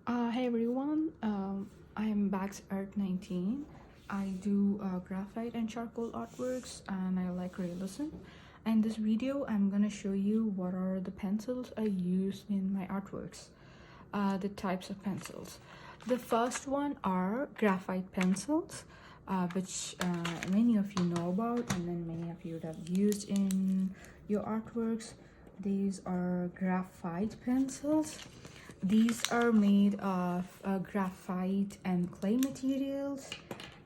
Hey everyone, I'm Bax Art 19. I do graphite and charcoal artworks and I like realism. In this video, I'm gonna show you what are the pencils I use in my artworks, the types of pencils. The first one are graphite pencils, which many of you know about and then many of you have used in your artworks. These are graphite pencils. These are made of graphite and clay materials,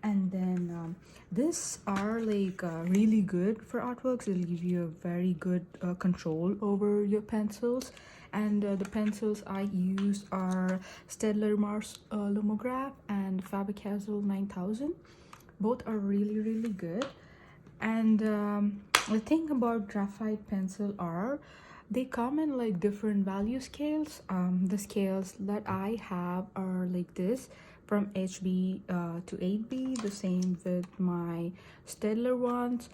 and then this are like really good for artworks. It'll give you a very good control over your pencils. And the pencils I use are Staedtler Mars Lumograph and Faber-Castell 9000. Both are really good. And the thing about graphite pencil are they come in like different value scales. The scales that I have are like this, from HB to 8B, the same with my Staedtler ones.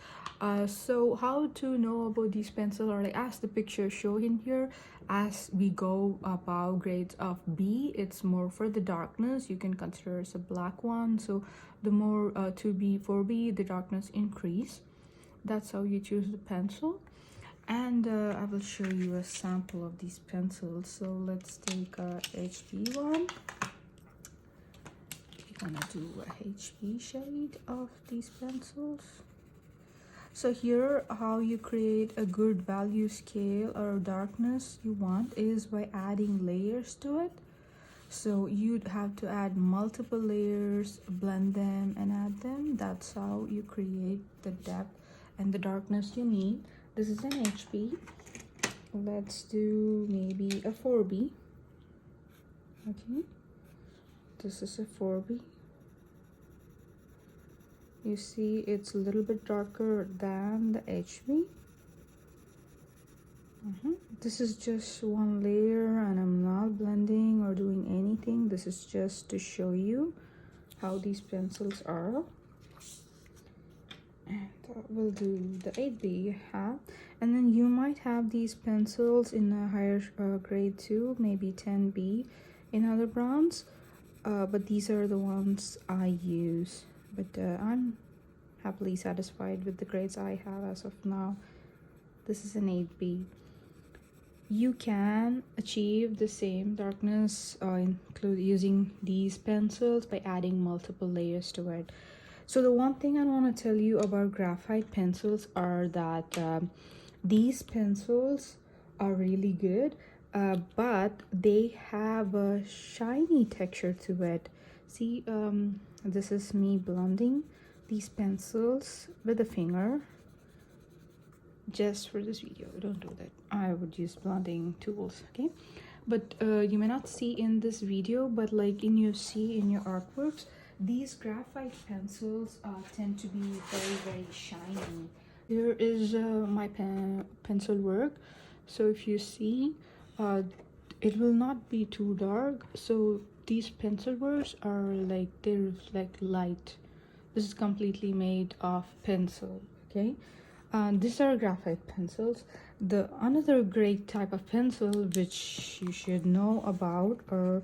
So how to know about these pencils, or like as the picture show in here, as we go above grades of B, it's more for the darkness. You can consider as a black one. So the more 2B, 4B, the darkness increase. That's how you choose the pencil. And I will show you a sample of these pencils. So let's take a HB one. We're gonna do a HB shade of these pencils. So here, how you create a good value scale or darkness you want is by adding layers to it. So you'd have to add multiple layers, blend them and add them. That's how you create the depth and the darkness you need. This is an HB. Let's do maybe a 4B. Okay, this is a 4B. You see it's a little bit darker than the HB. This is just one layer and I'm not blending or doing anything. This is just to show you how these pencils are. And we'll do the 8B you have, and then you might have these pencils in a higher grade too, maybe 10B in other brands, but these are the ones I use. But I'm happily satisfied with the grades I have as of now. This is an 8B. You can achieve the same darkness using these pencils by adding multiple layers to it. So the one thing I want to tell you about graphite pencils are that these pencils are really good, but they have a shiny texture to it. See, this is me blending these pencils with a finger just for this video. Don't do that. I would use blending tools, okay? But you may not see in this video, but like in your artworks, these graphite pencils tend to be very shiny. Here is my pencil work. So if you see, it will not be too dark. So these pencil works are like, they reflect light. This is completely made of pencil, okay? These are graphite pencils. The another great type of pencil which you should know about are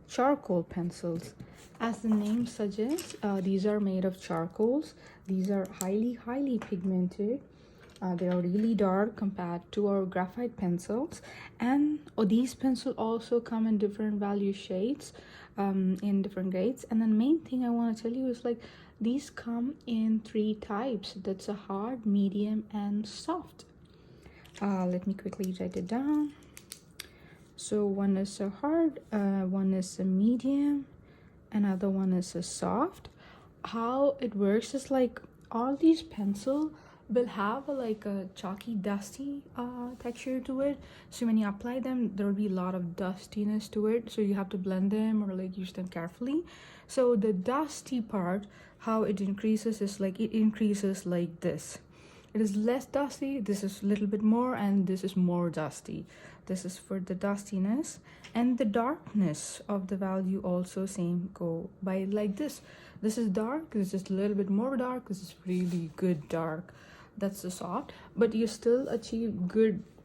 charcoal pencils. As the name suggests, these are made of charcoals. These are highly pigmented. They are really dark compared to our graphite pencils, and these pencils also come in different value shades, in different grades. And the main thing I want to tell you is like these come in 3 types. That's a hard, medium and soft. Let me quickly write it down. So one is a hard, one is a medium, another one is a soft. How it works is like all these pencils will have like a chalky, dusty texture to it. So when you apply them, there will be a lot of dustiness to it. So you have to blend them or like use them carefully. So the dusty part, how it increases is like it increases like this. It is less dusty, this is a little bit more, and this is more dusty. This is for the dustiness, and the darkness of the value also same go by like this. This is dark, this is a little bit more dark, this is really good dark. That's the soft, but you still achieve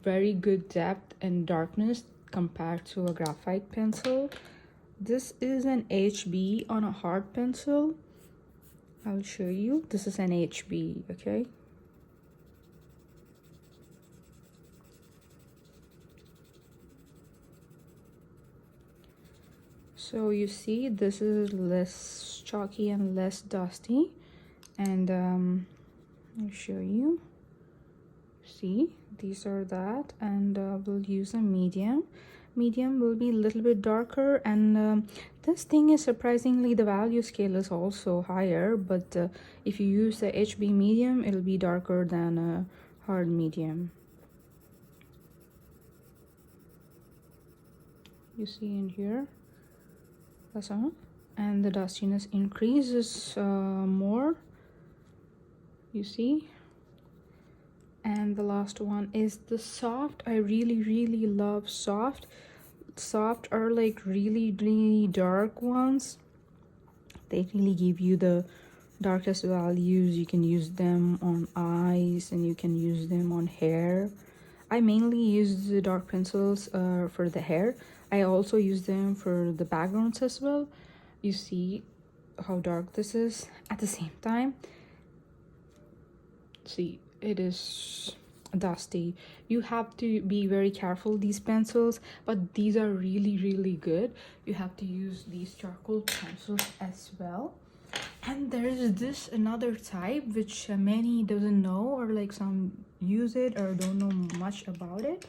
very good depth and darkness compared to a graphite pencil. This is an HB on a hard pencil. I'll show you. This is an HB, okay? So you see, this is less chalky and less dusty. And I'll show you. See, these are that, and we'll use a medium. Medium will be a little bit darker, and this thing is surprisingly, the value scale is also higher, but if you use the HB medium, it'll be darker than a hard medium. You see in here, that's all, and the dustiness increases more, you see. And the last one is the soft. I really love soft. Soft are like really dark ones. They really give you the darkest values. You can use them on eyes and you can use them on hair. I mainly use the dark pencils for the hair. I also use them for the backgrounds as well. You see how dark this is. At the same time, see, it is dusty. You have to be very careful, these pencils, but these are really good. You have to use these charcoal pencils as well. And there is this another type which many doesn't know, or like some use it or don't know much about it.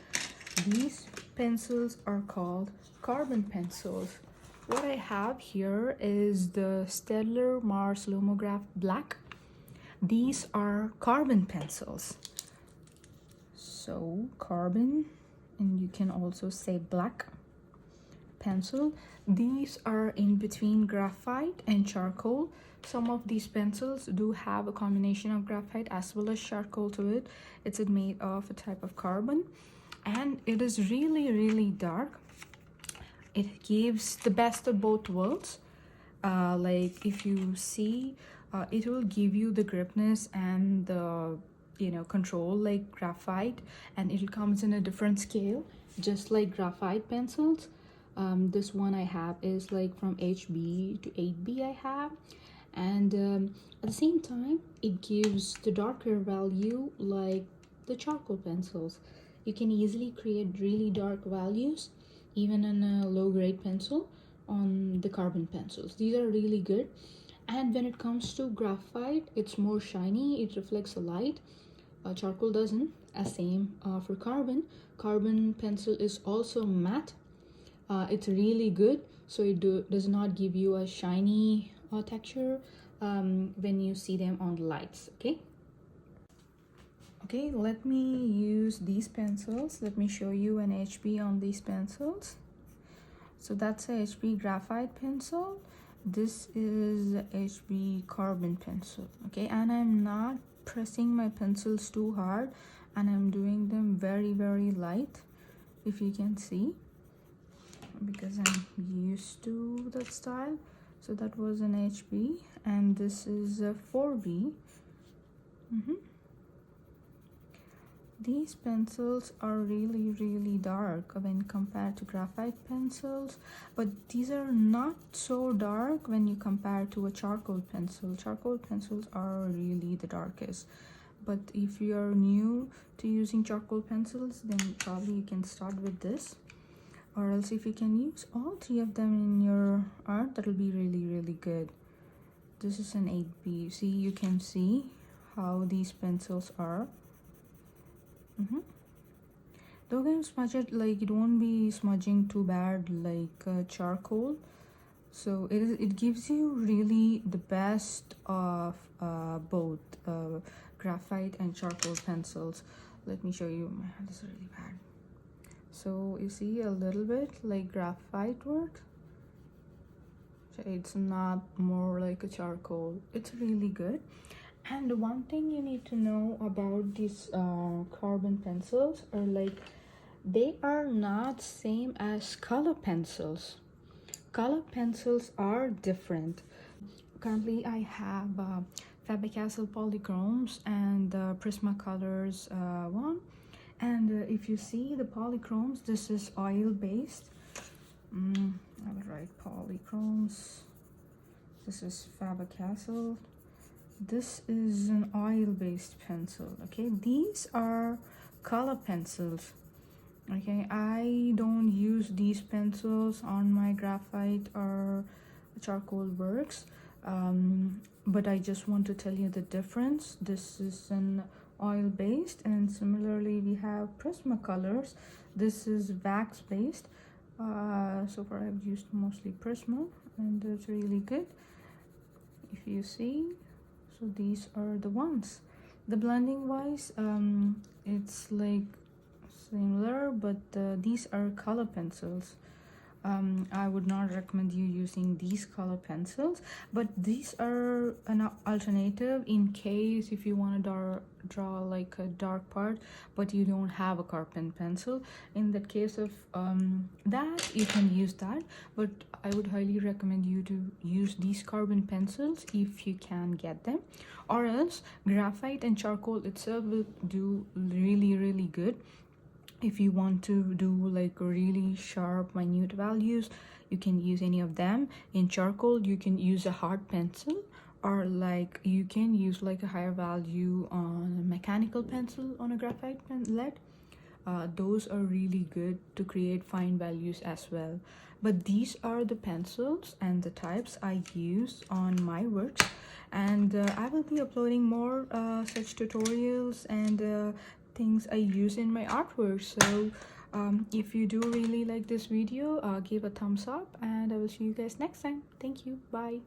These pencils are called carbon pencils. What I have here is the Staedtler Mars Lomograph Black. These are carbon pencils. So carbon, and you can also say black pencil. These are in between graphite and charcoal. Some of these pencils do have a combination of graphite as well as charcoal to it. It's made of a type of carbon, and it is really dark. It gives the best of both worlds. Like if you see, it will give you the gripness and the control like graphite, and it comes in a different scale just like graphite pencils. This one I have is like from HB to 8B I have, and at the same time it gives the darker value like the charcoal pencils. You can easily create really dark values even in a low grade pencil on the carbon pencils. These are really good. And when it comes to graphite, it's more shiny, it reflects the light. Charcoal doesn't. As same for carbon. Carbon pencil is also matte. It's really good, so it does not give you a shiny texture when you see them on lights. Okay, let me use these pencils. Let me show you an HB on these pencils. So that's a HB graphite pencil. This is a HB carbon pencil. Okay, and I'm not pressing my pencils too hard, and I'm doing them very light, if you can see, because I'm used to that style. So that was an HB, and this is a 4B. These pencils are really dark when compared to graphite pencils, but these are not so dark when you compare to a charcoal pencil. Charcoal pencils are really the darkest, but if you are new to using charcoal pencils, then probably you can start with this, or else if you can use all three of them in your art, that will be really good. This is an 8B. See, you can see how these pencils are. Though you smudge it, like it won't be smudging too bad like charcoal. So it gives you really the best of both graphite and charcoal pencils. Let me show you. My hand is really bad. So you see a little bit like graphite work. It's not more like a charcoal. It's really good. And one thing you need to know about these carbon pencils are like they are not same as color pencils. Color pencils are different. Currently I have Faber-Castell polychromes and Prismacolors one, and if you see the polychromes, this is oil based. I will write polychromes. This is Faber-Castell. This is an oil-based pencil. Okay, these are color pencils. Okay, I don't use these pencils on my graphite or charcoal works, but I just want to tell you the difference. This is an oil-based, and similarly we have Prismacolors. This is wax-based. So far I've used mostly Prisma, and it's really good. If you see, so these are the ones. The blending wise, it's like similar, but these are color pencils. I would not recommend you using these color pencils, but these are an alternative in case if you want to draw like a dark part but you don't have a carbon pencil. In that case of that, you can use that, but I would highly recommend you to use these carbon pencils if you can get them, or else graphite and charcoal itself will do really good. If you want to do like really sharp minute values, you can use any of them. In charcoal you can use a hard pencil, or like you can use like a higher value on a mechanical pencil on a graphite lead. Those are really good to create fine values as well. But these are the pencils and the types I use on my works, and I will be uploading more such tutorials and things I use in my artwork. So if you do really like this video, give a thumbs up, and I will see you guys next time. Thank you. Bye.